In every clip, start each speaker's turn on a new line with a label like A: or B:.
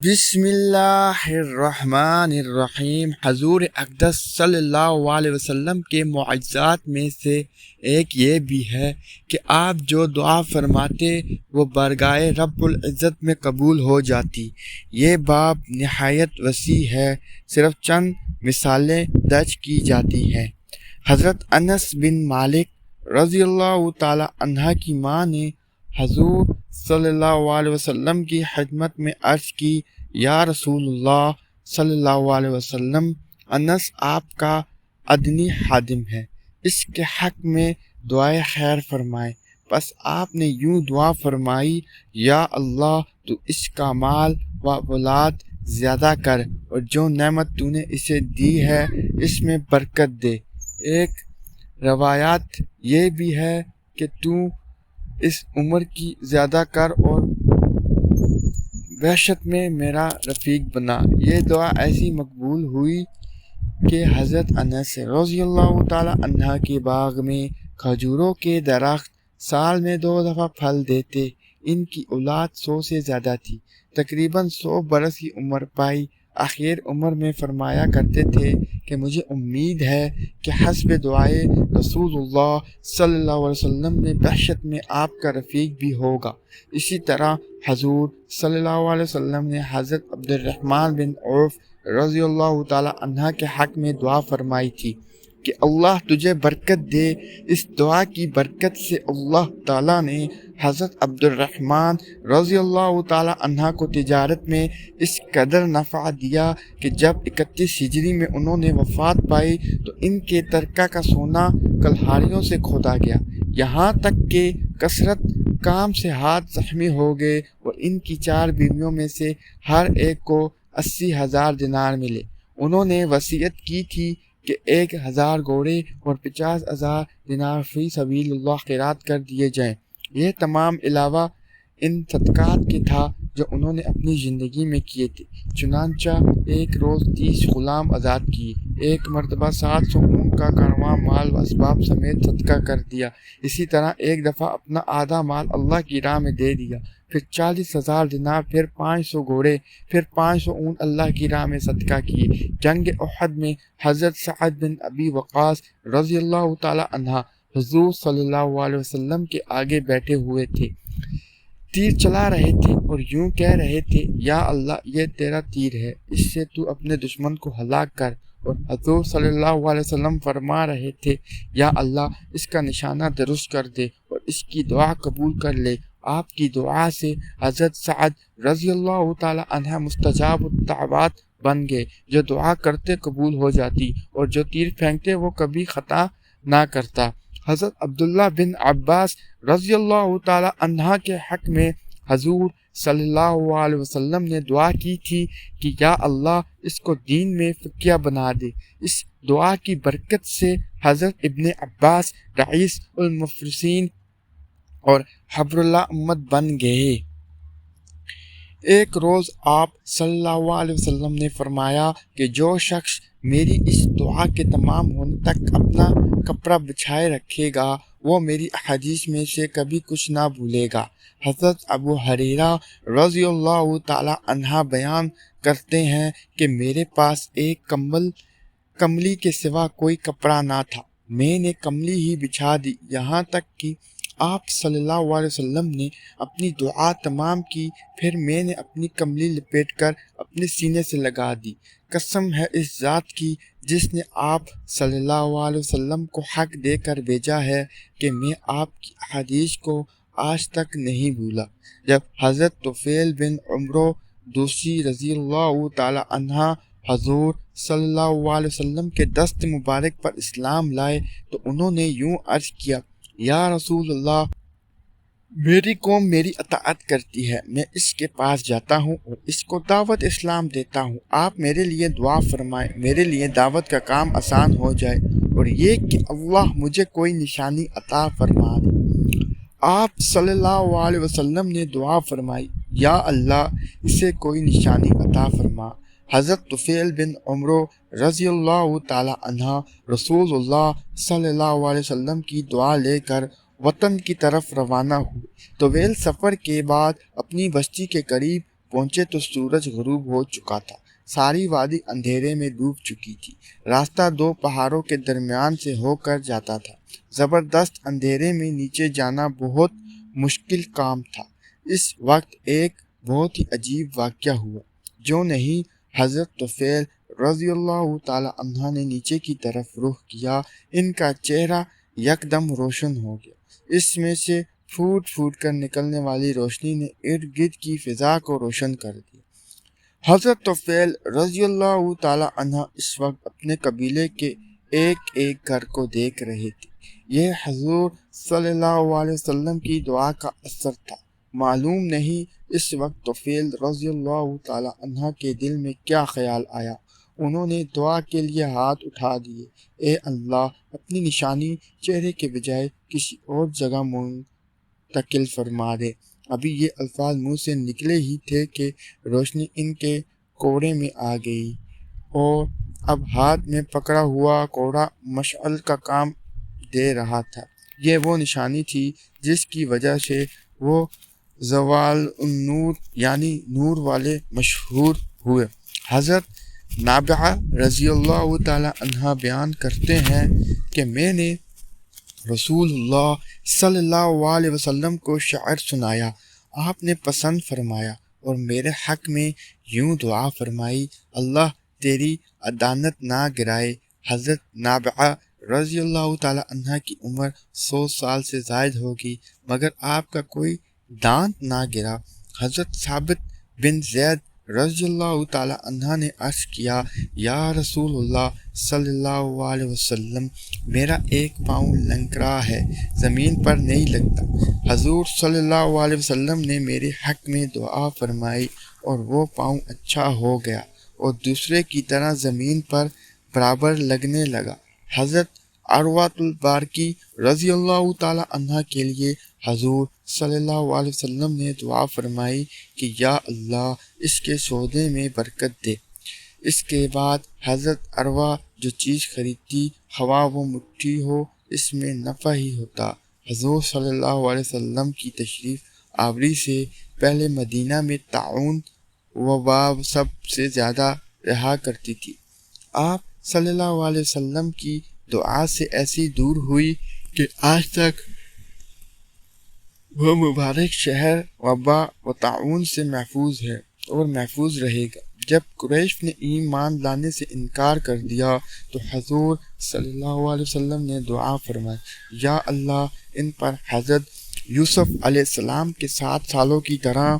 A: بسم اللہ الرحمن الرحیم۔ حضور اقدس صلی اللہ علیہ وسلم کے معجزات میں سے ایک یہ بھی ہے کہ آپ جو دعا فرماتے وہ بارگاہ رب العزت میں قبول ہو جاتی۔ یہ باب نہایت وسیع ہے، صرف چند مثالیں درج کی جاتی ہیں۔ حضرت انس بن مالک رضی اللہ تعالی عنہ کی ماں نے حضور صلی اللہ علیہ وسلم کی خدمت میں عرض کی، یا رسول اللہ صلی اللہ علیہ وسلم، انس آپ کا ادنی خادم ہے، اس کے حق میں دعائے خیر فرمائیں۔ پس آپ نے یوں دعا فرمائی، یا اللہ تو اس کا مال و اولاد زیادہ کر، اور جو نعمت تو نے اسے دی ہے اس میں برکت دے۔ ایک روایات یہ بھی ہے کہ تو اس عمر کی زیادہ کر اور وحشت میں میرا رفیق بنا۔ یہ دعا ایسی مقبول ہوئی کہ حضرت انس رضی اللہ تعالی عنہ کے باغ میں کھجوروں کے درخت سال میں 2 دفعہ پھل دیتے۔ ان کی اولاد 100 سے زیادہ تھی، تقریباً 100 برس کی عمر پائی۔ آخر عمر میں فرمایا کرتے تھے کہ مجھے امید ہے کہ حسب دعائے رسول اللہ صلی اللہ علیہ وسلم میں وحشت میں آپ کا رفیق بھی ہوگا۔ اسی طرح حضور صلی اللہ علیہ وسلم نے حضرت عبد الرحمن بن عوف رضی اللہ تعالی عنہ کے حق میں دعا فرمائی تھی کہ اللہ تجھے برکت دے۔ اس دعا کی برکت سے اللہ تعالیٰ نے حضرت عبد الرحمن رضی اللہ تعالی عنہ کو تجارت میں اس قدر نفع دیا کہ جب 31 ہجری میں انہوں نے وفات پائی تو ان کے ترکہ کا سونا کلہاڑیوں سے کھودا گیا، یہاں تک کہ کثرت کام سے ہاتھ زخمی ہو گئے، اور ان کی 4 بیویوں میں سے ہر ایک کو 80,000 دینار ملے۔ انہوں نے وصیت کی تھی کہ 1,000 گھوڑے اور 50,000 دینار فی سبیل اللہ خیرات کر دیے جائیں۔ یہ تمام علاوہ ان صدقات کے تھا جو انہوں نے اپنی زندگی میں کیے تھے۔ چنانچہ ایک روز 30 غلام آزاد کیے، ایک مرتبہ 700 اونٹ کا کارواں مال و اسباب سمیت صدقہ کر دیا، اسی طرح ایک دفعہ اپنا آدھا مال اللہ کی راہ میں دے دیا، پھر 40,000 دینار، پھر 500 گھوڑے، پھر 500 اونٹ اللہ کی راہ میں صدقہ کیے۔ جنگ احد میں حضرت سعد بن ابی وقاص رضی اللہ تعالی عنہ حضور صلی اللہ علیہ وسلم کے آگے بیٹھے ہوئے تھے، تیر چلا رہے تھے اور یوں کہہ رہے تھے، یا اللہ یہ تیرا تیر ہے، اس سے تو اپنے دشمن کو ہلاک کر، اور حضور صلی اللہ علیہ وسلم فرما رہے تھے، یا اللہ اس کا نشانہ درست کر دے اور اس کی دعا قبول کر لے۔ آپ کی دعا سے حضرت سعد رضی اللہ تعالی عنہ مستجاب الدعوات بن گئے، جو دعا کرتے قبول ہو جاتی، اور جو تیر پھینکتے وہ کبھی خطا نہ کرتا۔ حضرت عبداللہ بن عباس رضی اللہ تعالی عنہ کے حق میں حضور صلی اللہ علیہ وسلم نے دعا کی تھی کہ یا اللہ اس کو دین میں فقیہ بنا دے۔ اس دعا کی برکت سے حضرت ابن عباس رئیس المفسرین اور حبر اللہ امت بن گئے۔ ایک روز آپ صلی اللہ علیہ وسلم نے فرمایا کہ جو شخص میری اس دعا کے تمام ہونے تک اپنا کپڑا بچھائے رکھے گا وہ میری احادیث میں سے کبھی کچھ نہ بھولے گا۔ حضرت ابو ہریرہ رضی اللہ تعالی عنہ بیان کرتے ہیں کہ میرے پاس ایک کملی کے سوا کوئی کپڑا نہ تھا، میں نے کملی ہی بچھا دی، یہاں تک کہ آپ صلی اللہ علیہ وسلم نے اپنی دعا تمام کی، پھر میں نے اپنی کملی لپیٹ کر اپنے سینے سے لگا دی۔ قسم ہے اس ذات کی جس نے آپ صلی اللہ علیہ وسلم کو حق دے کر بھیجا ہے کہ میں آپ کی حدیث کو آج تک نہیں بھولا۔ جب حضرت طفیل بن عمرو دوسی رضی اللہ تعالی عنہ حضور صلی اللہ علیہ وسلم کے دست مبارک پر اسلام لائے تو انہوں نے یوں عرض کیا، یا رسول اللہ، میری قوم میری اطاعت کرتی ہے، میں اس کے پاس جاتا ہوں اور اس کو دعوت اسلام دیتا ہوں، آپ میرے لیے دعا فرمائیں، میرے لیے دعوت کا کام آسان ہو جائے، اور یہ کہ اللہ مجھے کوئی نشانی عطا فرما دے۔ آپ صلی اللہ علیہ وسلم نے دعا فرمائی، یا اللہ اسے کوئی نشانی عطا فرما۔ حضرت طفیل بن عمرو رضی اللہ تعالی عنہ رسول اللہ صلی اللہ علیہ وسلم کی دعا لے کر وطن کی طرف روانہ ہوئے۔ طویل سفر کے بعد اپنی بستی کے قریب پہنچے تو سورج غروب ہو چکا تھا۔ ساری وادی اندھیرے میں ڈوب چکی تھی۔ راستہ دو پہاڑوں کے درمیان سے ہو کر جاتا تھا۔ زبردست اندھیرے میں نیچے جانا بہت مشکل کام تھا۔ اس وقت ایک بہت ہی عجیب واقعہ ہوا۔ جو نہیں حضرت طفیل رضی اللہ تعالی عنہ نے نیچے کی طرف رخ کیا، ان کا چہرہ یکدم روشن ہو گیا۔ اس میں سے پھوٹ پھوٹ کر نکلنے والی روشنی نے ارد گرد کی فضا کو روشن کر دیا۔ حضرت طفیل رضی اللہ تعالی عنہ اس وقت اپنے قبیلے کے ایک ایک گھر کو دیکھ رہے تھے۔ یہ حضور صلی اللہ علیہ وسلم کی دعا کا اثر تھا۔ معلوم نہیں اس وقت طفیل رضی اللہ تعالی عنہ کے دل میں کیا خیال آیا۔ انہوں نے دعا کے لیے ہاتھ اٹھا دیے۔ اے اللہ، اپنی نشانی چہرے کے بجائے کسی اور جگہ منتقل فرما دے۔ ابھی یہ الفاظ منہ سے نکلے ہی تھے کہ روشنی ان کے کوڑے میں آ گئی، اور اب ہاتھ میں پکڑا ہوا کوڑا مشعل کا کام دے رہا تھا۔ یہ وہ نشانی تھی جس کی وجہ سے وہ زوال النور یعنی نور والے مشہور ہوئے۔ حضرت نابغہ رضی اللہ تعالی عنہ بیان کرتے ہیں کہ میں نے رسول اللہ صلی اللہ علیہ وسلم کو شعر سنایا۔ آپ نے پسند فرمایا اور میرے حق میں یوں دعا فرمائی، اللہ تیری عدالت نہ گرائے۔ حضرت نابغہ رضی اللہ تعالی عنہ کی عمر 100 سال سے زائد ہوگی، مگر آپ کا کوئی دانت نہ گرا۔ حضرت ثابت بن زید رضی اللہ تعالی عنہ نے عرض کیا، یا رسول اللہ صلی اللہ علیہ وسلم، میرا ایک پاؤں لنگڑا ہے، زمین پر نہیں لگتا۔ حضور صلی اللہ علیہ وسلم نے میرے حق میں دعا فرمائی اور وہ پاؤں اچھا ہو گیا اور دوسرے کی طرح زمین پر برابر لگنے لگا۔ حضرت عروۃ البارقی رضی اللہ تعالی عنہ کے لیے حضور صلی اللہ علیہ وسلم نے دعا فرمائی کہ یا اللہ اس کے سودے میں برکت دے۔ اس کے بعد حضرت عروہ جو چیز خریدتی، خواہ وہ مٹھی ہو، اس میں نفع ہی ہوتا۔ حضور صلی اللہ علیہ وسلم کی تشریف آوری سے پہلے مدینہ میں طاعون وبا سب سے زیادہ رہا کرتی تھی۔ آپ صلی اللہ علیہ وسلم کی دعا سے ایسی دور ہوئی کہ آج تک وہ مبارک شہر وبا و طاعون سے محفوظ ہے اور محفوظ رہے گا۔ جب قریش نے ایمان لانے سے انکار کر دیا تو حضور صلی اللہ علیہ وسلم نے دعا فرمائی، یا اللہ ان پر حضرت یوسف علیہ السلام کے 7 سالوں کی طرح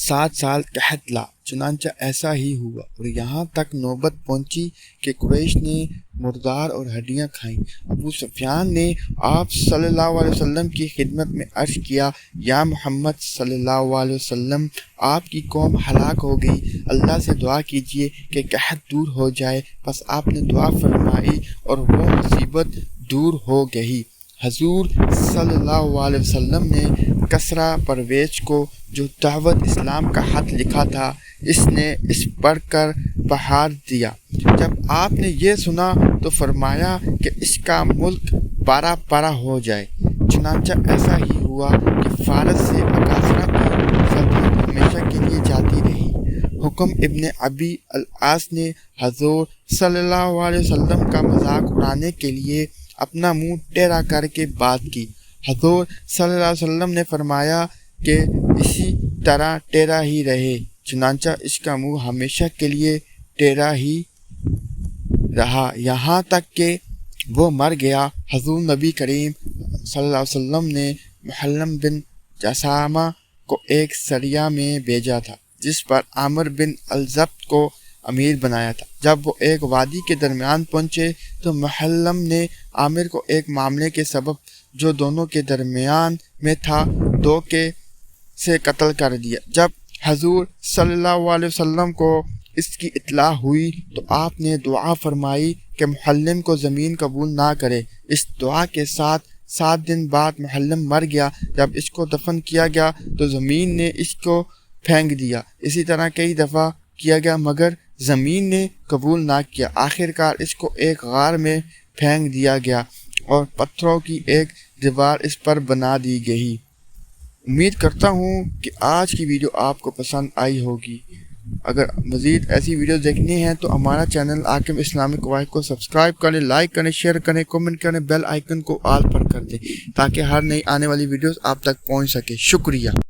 A: 7 سال قحط لا۔ چنانچہ ایسا ہی ہوا، اور یہاں تک نوبت پہنچی کہ قریش نے مردار اور ہڈیاں کھائیں۔ ابو سفیان نے آپ صلی اللہ علیہ وسلم کی خدمت میں عرض کیا، یا محمد صلی اللہ علیہ وسلم، آپ کی قوم ہلاک ہو گئی، اللہ سے دعا کیجیے کہ قحط دور ہو جائے۔ بس آپ نے دعا فرمائی اور وہ مصیبت دور ہو گئی۔ حضور صلی اللہ علیہ وسلم نے کسریٰ پرویز کو جو دعوت اسلام کا خط لکھا تھا، اس نے اس پڑھ کر پہاڑ دیا۔ جب آپ نے یہ سنا تو فرمایا کہ اس کا ملک پارا پارا ہو جائے۔ چنانچہ ایسا ہی ہوا کہ فارس سے کسریٰ کی سلطنت ہمیشہ کے لیے جاتی رہی۔ حکم ابن ابی العاص نے حضور صلی اللہ علیہ وسلم کا مذاق اڑانے کے لیے اپنا منہ ٹیڑھا کر کے بات کی۔ حضور صلی اللہ علیہ وسلم نے فرمایا کہ اسی طرح ٹیڑھا ہی رہے۔ چنانچہ اس کا منہ ہمیشہ کے لیے ٹیڑھا ہی رہا، یہاں تک کہ وہ مر گیا۔ حضور نبی کریم صلی اللہ علیہ وسلم نے محلم بن جسامہ کو ایک سریہ میں بھیجا تھا، جس پر عامر بن الضبط کو امیر بنایا تھا۔ جب وہ ایک وادی کے درمیان پہنچے تو محلم نے عامر کو ایک معاملے کے سبب جو دونوں کے درمیان میں تھا دھوکے سے قتل کر دیا۔ جب حضور صلی اللہ علیہ وسلم کو اس کی اطلاع ہوئی تو آپ نے دعا فرمائی کہ محلم کو زمین قبول نہ کرے۔ اس دعا کے ساتھ 7 دن بعد محلم مر گیا۔ جب اس کو دفن کیا گیا تو زمین نے اس کو پھینک دیا۔ اسی طرح کئی دفعہ کیا گیا مگر زمین نے قبول نہ کیا۔ آخر کار اس کو ایک غار میں پھینک دیا گیا اور پتھروں کی ایک دیوار اس پر بنا دی گئی۔ امید کرتا ہوں کہ آج کی ویڈیو آپ کو پسند آئی ہوگی۔ اگر مزید ایسی ویڈیوز دیکھنی ہیں تو ہمارا چینل حاکم اسلامک قواعد کو سبسکرائب کریں، لائک کریں، شیئر کریں، کمنٹ کریں، بیل آئیکن کو آل پر کر دیں تاکہ ہر نئی آنے والی ویڈیوز آپ تک پہنچ سکے۔ شکریہ۔